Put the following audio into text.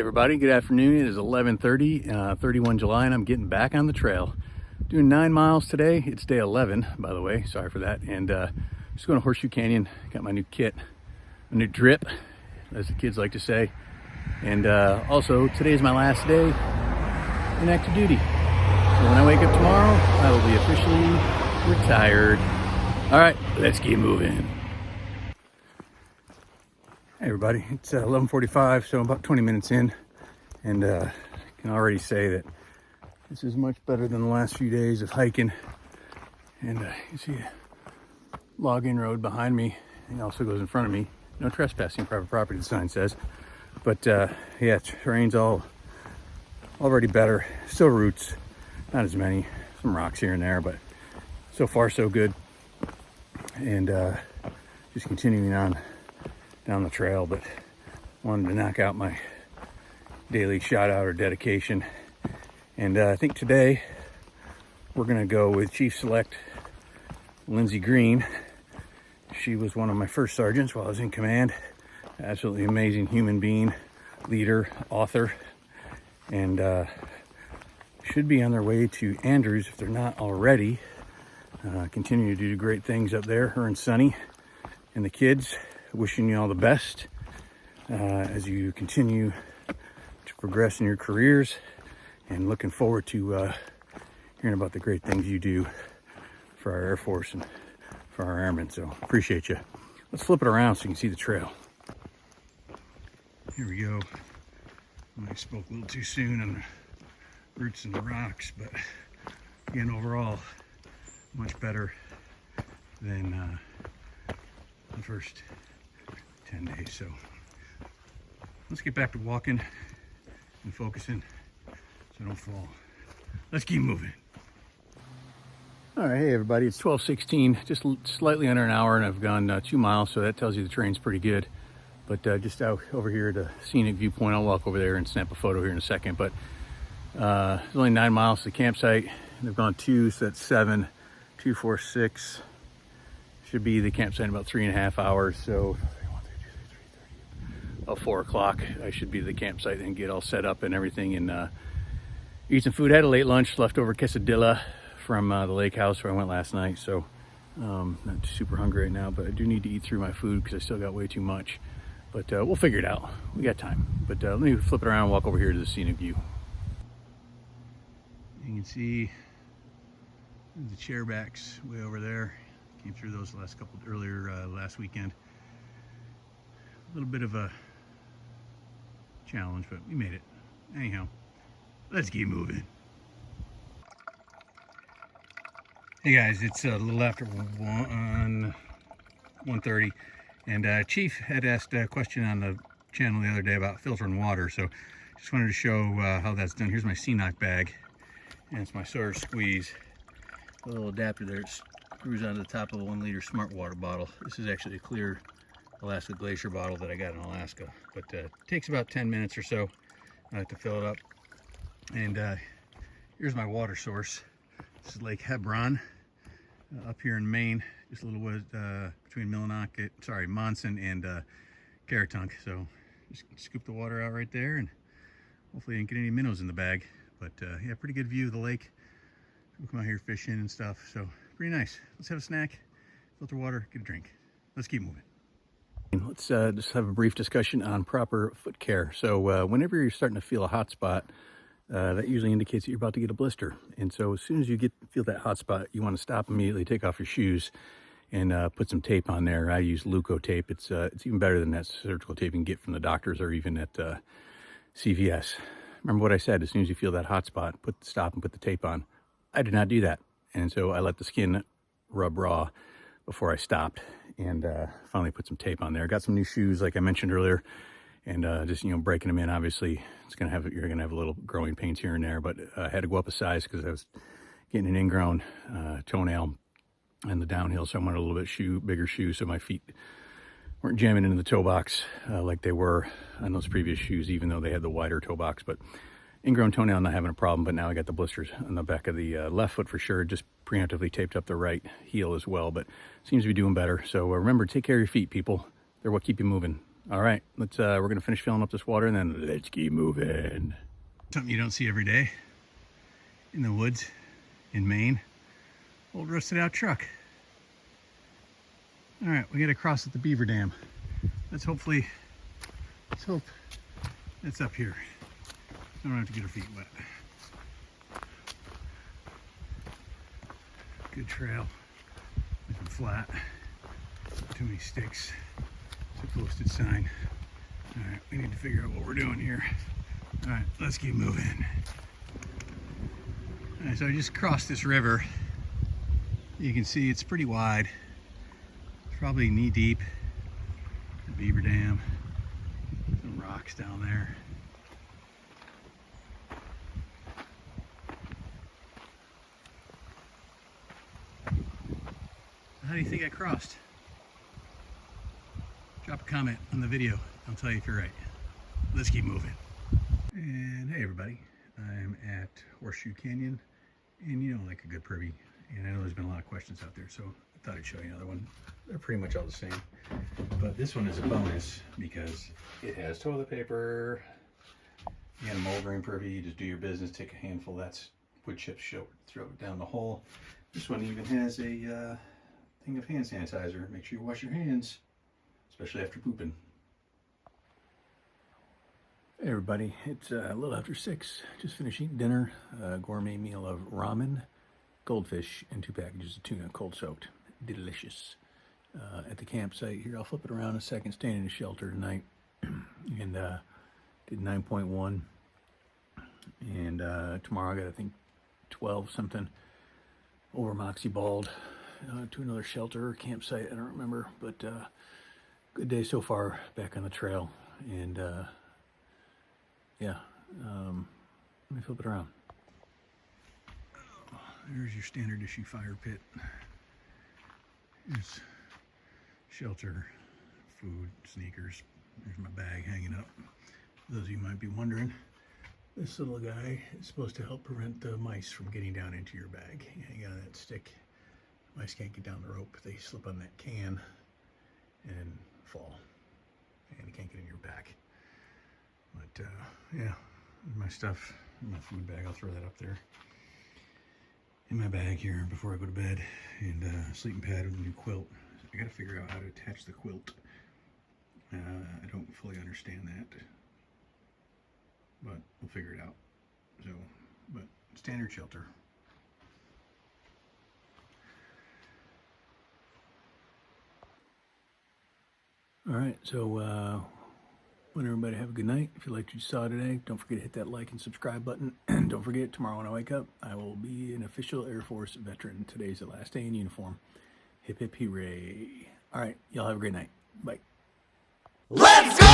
Everybody, good afternoon. It is 11:30, 31 July, and I'm getting back on the trail. Doing 9 miles today. It's day 11, by the way. Sorry for that. And just going to Horseshoe Canyon. Got my new kit, a new drip, as the kids like to say. And also, today is my last day in active duty. So when I wake up tomorrow, I will be officially retired. All right, let's keep moving. Hey everybody, it's 11:45, so I'm about 20 minutes in, and I can already say that this is much better than the last few days of hiking. And you see a log-in road behind me, and it also goes in front of me. No trespassing, private property, the sign says. But yeah, terrain's already better. Still roots, not as many, some rocks here and there, but so far so good. And just continuing on down the trail, but wanted to knock out my daily shout out or dedication. And I think today we're gonna go with Chief Select Lindsay Green. She was one of my first sergeants while I was in command. Absolutely amazing human being, leader, author, and should be on their way to Andrews if they're not already. Continue to do great things up there, her and Sonny and the kids. Wishing you all the best as you continue to progress in your careers, and looking forward to hearing about the great things you do for our Air Force and for our airmen. So appreciate you. Let's flip it around so you can see the trail. Here we go. I spoke a little too soon on the roots and the rocks, but again, overall, much better than the first 10 days. So let's get back to walking and focusing so I don't fall. Let's keep moving. All right, hey everybody, it's 12:16, just slightly under an hour, and I've gone 2 miles, so that tells you the terrain's pretty good. But just out over here at a scenic viewpoint. I'll walk over there and snap a photo here in a second. But it's only 9 miles to the campsite. They've gone 2, so that's 7, 2, 4, 6. Should be the campsite in about 3.5 hours. So about 4 o'clock, I should be at the campsite and get all set up and everything, and eat some food. I had a late lunch, leftover quesadilla from the lake house where I went last night. So not super hungry right now, but I do need to eat through my food because I still got way too much. But we'll figure it out. We got time. But let me flip it around and walk over here to the scenic view. You can see the chairbacks way over there. Came through those last weekend. A little bit of a challenge, but we made it. Anyhow, let's keep moving. Hey guys, it's a little after 1:30, and Chief had asked a question on the channel the other day about filtering water, so just wanted to show how that's done. Here's my CNOC bag, and it's my Sawyer Squeeze. A little adapter there, it screws onto the top of a 1 liter smart water bottle. This is actually a clear Alaska Glacier bottle that I got in Alaska, but it takes about 10 minutes or so to fill it up. And here's my water source. This is Lake Hebron up here in Maine, just a little ways between Monson and Caratunk. So just scoop the water out right there, and hopefully I didn't get any minnows in the bag. But yeah, pretty good view of the lake. We'll come out here fishing and stuff, so pretty nice. Let's have a snack, filter water, get a drink. Let's keep moving. Let's just have a brief discussion on proper foot care. So whenever you're starting to feel a hot spot, that usually indicates that you're about to get a blister. And so as soon as you feel that hot spot, you want to stop immediately, take off your shoes, and put some tape on there. I use Leuco tape. It's even better than that surgical tape you can get from the doctors or even at CVS. Remember what I said, as soon as you feel that hot spot, stop and put the tape on. I did not do that. And so I let the skin rub raw before I stopped, and finally put some tape on there. Got some new shoes, like I mentioned earlier, and just breaking them in. Obviously, you're gonna have a little growing pains here and there, but I had to go up a size because I was getting an ingrown toenail in the downhill, so I wanted a little bit bigger shoe, so my feet weren't jamming into the toe box like they were on those previous shoes, even though they had the wider toe box. But ingrown toenail, not having a problem, but now I got the blisters on the back of the left foot for sure. Just preemptively taped up the right heel as well, but seems to be doing better. So remember, take care of your feet, people. They're what keep you moving. All right, we're gonna finish filling up this water and then let's keep moving. Something you don't see every day in the woods in Maine. Old rusted out truck. All right, we gotta cross at the beaver dam. Let's hope it's up here. I don't have to get our feet wet. Good trail, looking flat. Too many sticks. It's a posted sign. All right, we need to figure out what we're doing here. All right, let's keep moving. All right, so I just crossed this river. You can see it's pretty wide. It's probably knee deep. The beaver dam. Some rocks down there. How do you think I crossed? Drop a comment on the video. I'll tell you if you're right. Let's keep moving. And hey everybody, I'm at Horseshoe Canyon, and you know, like a good pervy, and I know there's been a lot of questions out there, so I thought I'd show you another one. They're pretty much all the same, but this one is a bonus because it has toilet paper. You got a moldering pervy, you just do your business, take a handful, that's wood chips, throw it down the hole. This one even has a thing of hand sanitizer. Make sure you wash your hands, especially after pooping. Hey everybody, it's a little after 6. Just finished eating dinner. A gourmet meal of ramen, goldfish, and 2 packages of tuna, cold soaked. Delicious. At the campsite here, I'll flip it around a second. Staying in a shelter tonight, and did 9.1. And tomorrow I got, I think, 12 something over Moxie Bald to another shelter or campsite. I don't remember, but good day so far. Back on the trail, and yeah, let me flip it around. Oh, there's your standard issue fire pit. There's shelter, food, sneakers. There's my bag hanging up. For those of you who might be wondering, this little guy is supposed to help prevent the mice from getting down into your bag. You hang on that stick. Mice can't get down the rope. They slip on that can and fall, and they can't get in your pack. But yeah, my stuff, my food bag, I'll throw that up there in my bag here before I go to bed, and sleeping pad with a new quilt. I gotta figure out how to attach the quilt. I don't fully understand that, but we'll figure it out. So, but standard shelter. All right, so want everybody to have a good night. If you liked what you saw today, don't forget to hit that like and subscribe button. And don't forget, tomorrow when I wake up, I will be an official Air Force veteran. Today's the last day in uniform. Hip hip hooray. All right, y'all have a great night. Bye. Let's go!